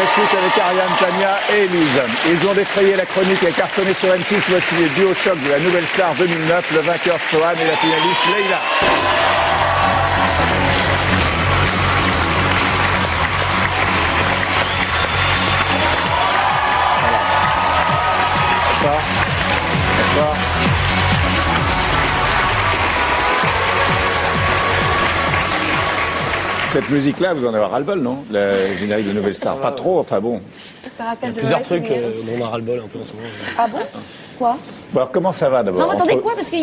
suite avec Ariane, Tania et Elise. Ils ont défrayé la chronique et cartonné sur M6. Voici les duos choc de la Nouvelle Star 2009, le vainqueur Sohan et la finaliste Leïla. Voilà. Bonsoir. Cette musique-là, vous en avez ras-le-bol, non? Le générique de Nouvelle Star. Pas trop, enfin bon. Ça rappelle plusieurs trucs dont on a ras-le-bol un peu en ce moment. Ah bon? Quoi? Bon, alors comment ça va d'abord? Non, mais attendez, quoi? Parce que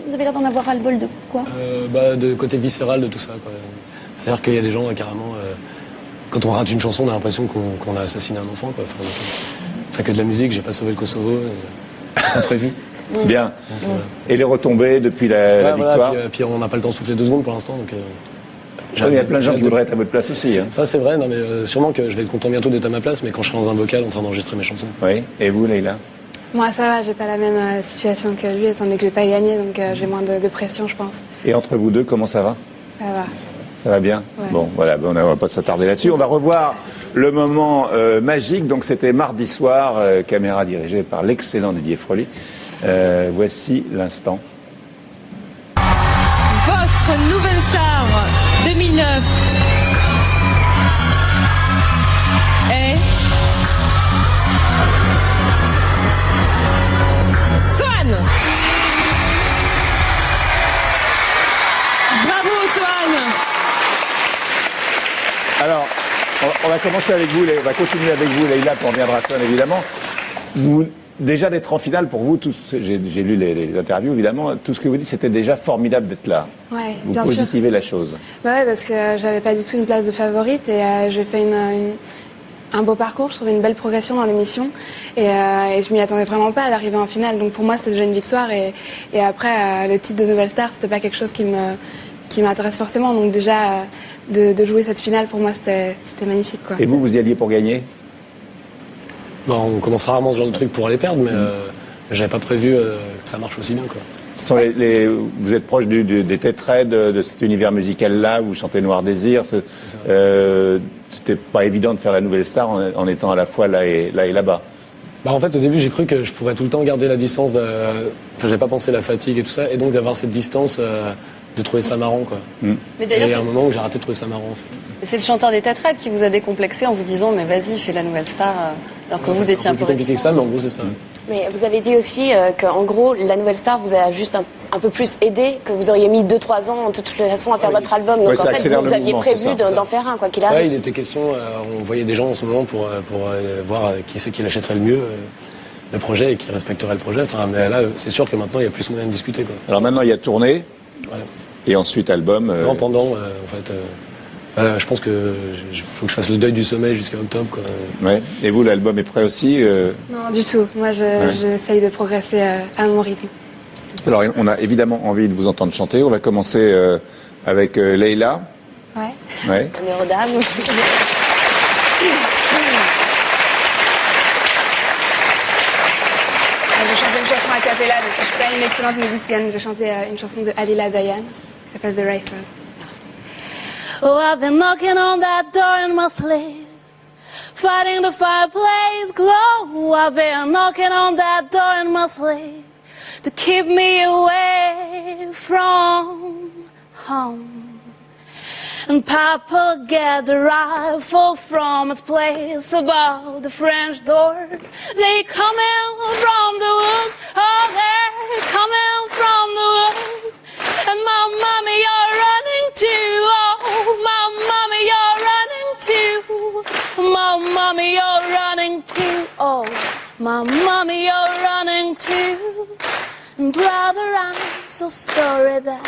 vous avez l'air d'en avoir ras-le-bol de quoi? De côté viscéral de tout ça, quoi. C'est-à-dire qu'il y a des gens, carrément, quand on rate une chanson, on a l'impression qu'on a assassiné un enfant, quoi. Enfin, que de la musique, j'ai pas sauvé le Kosovo, c'est pas prévu. Bien. Donc, et les retombées depuis la victoire? Puis on n'a pas le temps de souffler 2 secondes pour l'instant, donc... il y a plein de gens qui voudraient être à votre place aussi. Hein. Ça, c'est vrai, non, mais sûrement que je vais être content bientôt d'être à ma place, mais quand je serai dans un bocal en train d'enregistrer mes chansons. Oui, et vous, Leïla? Moi, ça va, j'ai pas la même situation que lui, étant donné que j'ai pas gagné, donc j'ai moins de pression, je pense. Et entre vous deux, comment ça va? Ça va. Ça va bien? Ouais. Bon, voilà, on va pas s'attarder là-dessus. On va revoir le moment magique. Donc, c'était mardi soir, caméra dirigée par l'excellent Didier Fröhlich. Voici l'instant. Votre Nouvelle Star 2009 est Sohan. Bravo Sohan. Alors, on va commencer avec vous, on va continuer avec vous, Leïla, puis on reviendra à Sohan, évidemment. Déjà d'être en finale, pour vous, j'ai lu les interviews, évidemment, tout ce que vous dites, c'était déjà formidable d'être là. Ouais, vous bien positivez sûr. la chose. Ouais, parce que j'avais pas du tout une place de favorite et j'ai fait un beau parcours, je trouvais une belle progression dans l'émission et je m'y attendais vraiment pas à l'arrivée en finale. Donc pour moi, c'était déjà une victoire et après, le titre de Nouvelle Star, c'était pas quelque chose qui m'intéresse forcément. Donc déjà, de jouer cette finale, pour moi, c'était magnifique, quoi. Et vous y alliez pour gagner? Bon, on commence rarement ce genre de truc pour aller perdre, mais j'avais pas prévu que ça marche aussi bien, quoi. Vous êtes proche des tétraides, de cet univers musical-là, vous chantez Noir Désir. C'était pas évident de faire la Nouvelle Star en étant à la fois là et là-bas. En fait, au début, j'ai cru que je pourrais tout le temps garder la distance. Enfin, j'avais pas pensé à la fatigue et tout ça, et donc d'avoir cette distance, de trouver ça marrant, quoi. Mais d'ailleurs, il y a un moment où j'ai arrêté de trouver ça marrant, en fait. C'est le chanteur des tétraides qui vous a décomplexé en vous disant mais vas-y, fais la Nouvelle Star, alors que vous étiez un peu compliqué que ça, mais en gros, c'est ça. Mais vous avez dit aussi qu'en gros, la Nouvelle Star vous a juste un peu plus aidé, que vous auriez mis 2-3 ans de toute façon à faire votre album. Donc en fait, vous aviez prévu d'en faire un, quoi qu'il arrive. Ouais, il était question, on voyait des gens en ce moment pour voir qui c'est qui l'achèterait le mieux. Le projet et qui respecterait le projet. Enfin, mais là, c'est sûr que maintenant, il y a plus moyen de discuter, quoi. Alors maintenant, il y a tournée, voilà. Et ensuite album. Non, pendant, en fait, je pense que faut que je fasse le deuil du sommeil jusqu'à octobre, quoi. Ouais. Et vous, l'album est prêt aussi? Non, du tout. Moi, j'essaye de progresser à mon rythme. Alors, on a évidemment envie de vous entendre chanter. On va commencer avec Leïla. Ouais. Ouais. Honneur aux dames. J'ai chanté une chanson a cappella, donc je suis pas une excellente musicienne. J'ai chanté une chanson de Alila Dayan qui s'appelle The Rifle. Oh, I've been knocking on that door in my sleep, fighting the fireplace glow. I've been knocking on that door in my sleep to keep me away from home. And Papa get the rifle from its place above the French doors. They coming from the woods, oh, they're coming from the woods. And my mommy, you're running too, oh, my mommy, you're running too. My mommy, you're running too, oh, my mommy, you're running too. And brother, I'm so sorry that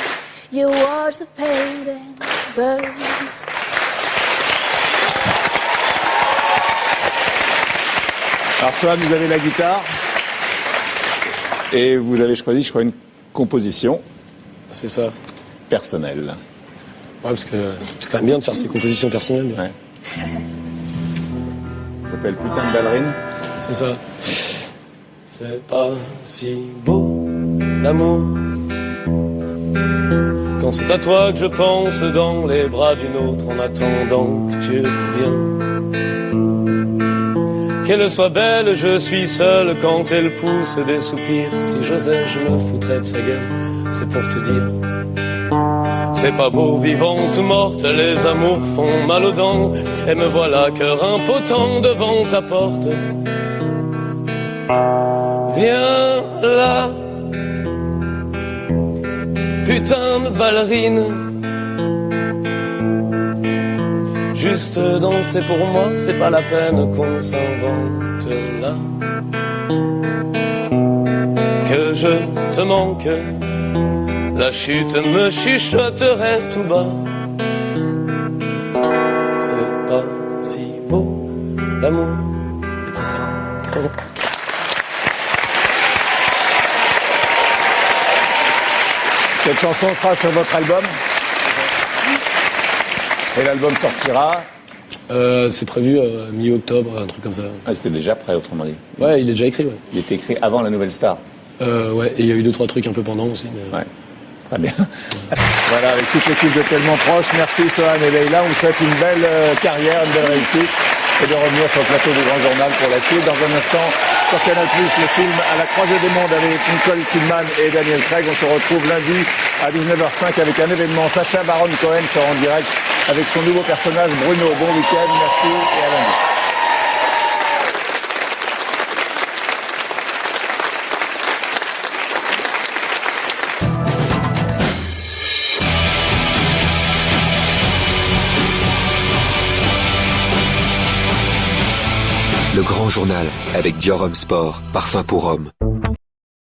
you watch the painting birds. Alors Sohan, vous avez la guitare et vous avez choisi, je crois, une composition. C'est ça. Personnelle. Ouais, parce que c'est quand même bien de faire ses compositions personnelles. Ouais. Ça s'appelle Putain de ballerine. C'est ça. C'est pas si beau, l'amour, quand c'est à toi que je pense dans les bras d'une autre en attendant que tu reviennes. Qu'elle soit belle, je suis seul quand elle pousse des soupirs. Si j'osais, je me foutrais de sa gueule, c'est pour te dire. C'est pas beau, vivante ou morte, les amours font mal aux dents. Et me voilà, cœur impotent, devant ta porte. Viens là, putain de ballerine. Juste danser pour moi, c'est pas la peine qu'on s'invente là. Que je te manque, la chute me chuchoterait tout bas. C'est pas si beau, l'amour, etc. Cette chanson sera sur votre album. Et l'album sortira c'est prévu mi-octobre, un truc comme ça. Ah, c'était déjà prêt, autrement dit. Ouais, il est déjà écrit, ouais. Il était écrit avant la Nouvelle Star. Ouais, et il y a eu 2-3 trucs un peu pendant aussi. Mais... Ouais, très bien. Voilà, avec toute l'équipe de Tellement Proche, merci Sohan et Leïla. On vous souhaite une belle carrière, une belle réussite. Et de revenir sur le plateau du Grand Journal pour la suite. Dans un instant, sur Canal+, le film À la croisée des mondes avec Nicole Kidman et Daniel Craig. On se retrouve lundi à 19h05 avec un événement. Sacha Baron Cohen sera en direct avec son nouveau personnage Bruno. Bon week-end, merci et à lundi. Le Grand Journal avec Dior Homme Sport, parfum pour hommes.